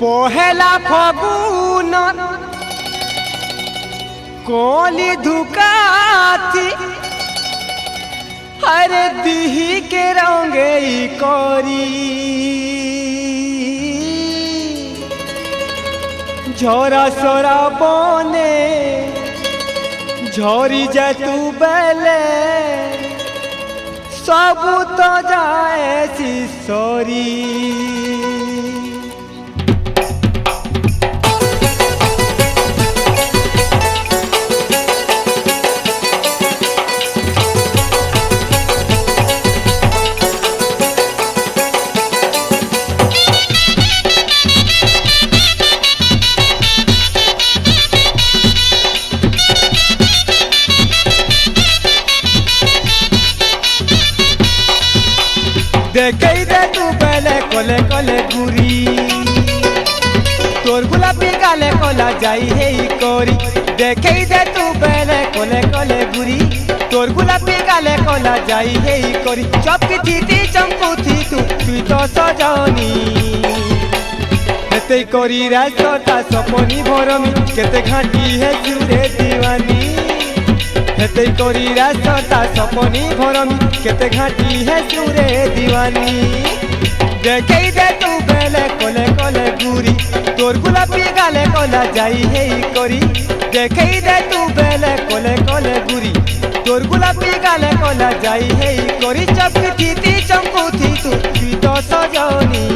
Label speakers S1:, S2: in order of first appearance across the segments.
S1: পহেলা ফাগুন কোলি ধুকাতি হরে দিহি কে রঙে করি ঝরা সরা বনে ঝরি যায় তু বেলে সবু তো যায় শিশরি देखे दे तू बेले कोले कोले गुरी तोर गुलाबी गाले कोला जाई है कोरी देखे दे तू बेले कोले कोले गुरी तोर गुलाबी गाले कोला जाई है कोरी चौकी थी चंपू थी तू तो सजनी हेते कोरी रास्ता सपनी भरमी केते घाटी है जुरे दीवानी हेते कोरी रास्ता सपनी भरमी केते घाटी है सुरे दीवानी देखे दे तू बेले कोले कोले गुरी तोर गुलाबी गाले कोला जाई है कोरी देखे दे तू बेले कोले कोले गुरी तोर गुलाबी गाले कोला जाई है कोरी चपकी थी चंपू थी तू तो सजनी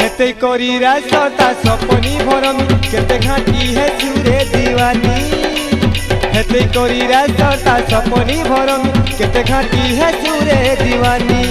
S1: हेते कोरी रास्ता सपनी भरमी केते घाटी है सुरे दीवानी हेते कोरी रास्ता सपनी भरमी केते घाटी है सुरे दीवानी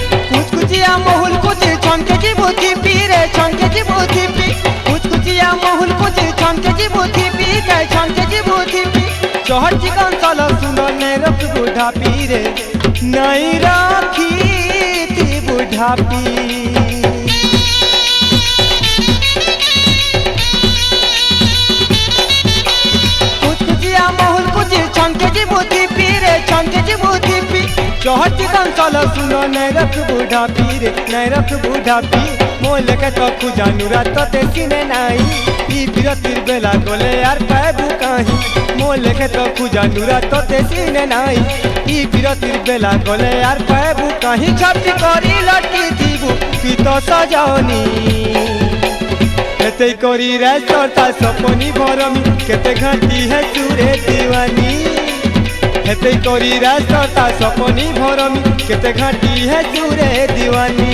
S1: मोहुल कुची छमके जी बुद्धि पीरे छमके जी बुद्धि पी कुछ कुचिया मोहुल कुची छमके जी बुद्धि पी गए छमके जी बुद्धि पी चहर चिकन चलो सुनो नहीं रख बुढ़ा पीरे नहीं रखी थी बुढ़ा पी कुछ कुचिया मोहुल कुची छमके जी बुद्धि पीरे छमके जी बुद्धि पी चहर चिकन चलो सुनो नहीं रख बुढ़ा पीरे नहीं रख बुढ़ा पी मोल के तो खुजानु रात ते सीने नाई ई बिरतिर बेला गोले यार पाबू काहे मोल के तो खुजानु रात ते सीने नाई ई बिरतिर बेला गोले यार पाबू काहे छपटी करी लटकी थीबू तू तो सजनी हेते करी रास्ता सपनी भरमी केते घाटी है सुरे दीवानी हेते कोरी रास्ता सपनी भरमी केते घाटी है सुरे दीवानी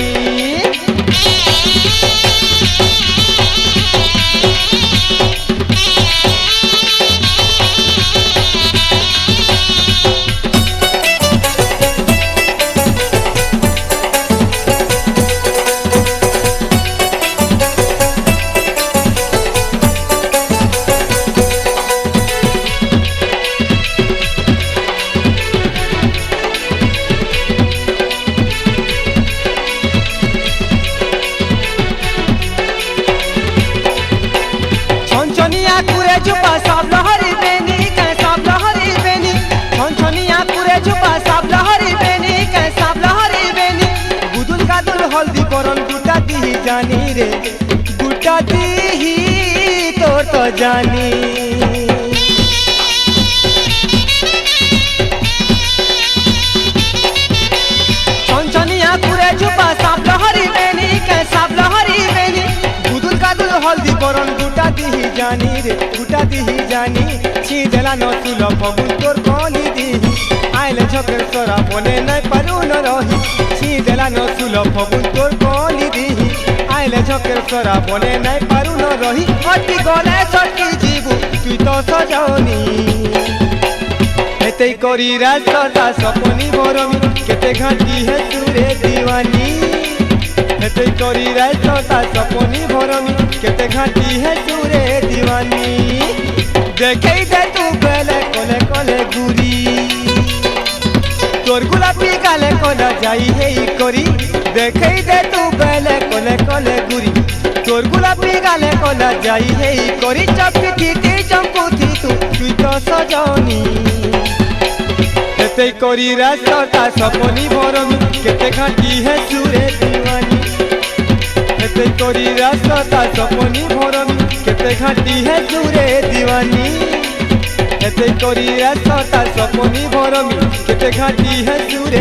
S1: कुरे जुपा सब लहरी बेनी कै सब लहरी बेनी छनछनिया कुरे जुपा सब लहरी बेनी कै सब लहरी बेनी गुदुल कादुल हल्दी परन गुटा दी जानी रे गुटा दी तोर तो जानी छनछनिया कुरे जुपा सब लहरी बेनी कै सब लहरी बेनी गुदुल कादुल हल्दी परन गुटा दी जानी रे गुटा दी जानी छीदेला न तुल फगुन तोर कनी दी आइले झकेर सरा बने नहीं पारू न रही छीदेला न तुल फगुन तोर कनी दी आइले झकेर सरा बने नहीं पारू न रही अटी गले सटकी जीबू तू तो सजनी हेते कोरी रास्ता सपनी भरमी केते घाटी है सुरे दीवानी हेते करी रासता सपनी भरमी केते घाटी है सुरे दीवानी देखे दे तू बेले कोले कोले गुरी तोर गुलाबी गाले कोना जाई है करी देखे दे तू बेले कोले कोले गुरी तोर गुलाबी गाले कोना जाई है करी चपकी थी चंपुथी तुई तो सजनी हेते करी रासता सपनी भरमी केते घाटी है सुरे दीवानी हेते करी रासता सपनी भरमी केते घाटी है सुरे दीवानी हेते करी रासता सपनी भरमी केते घाटी है सुरे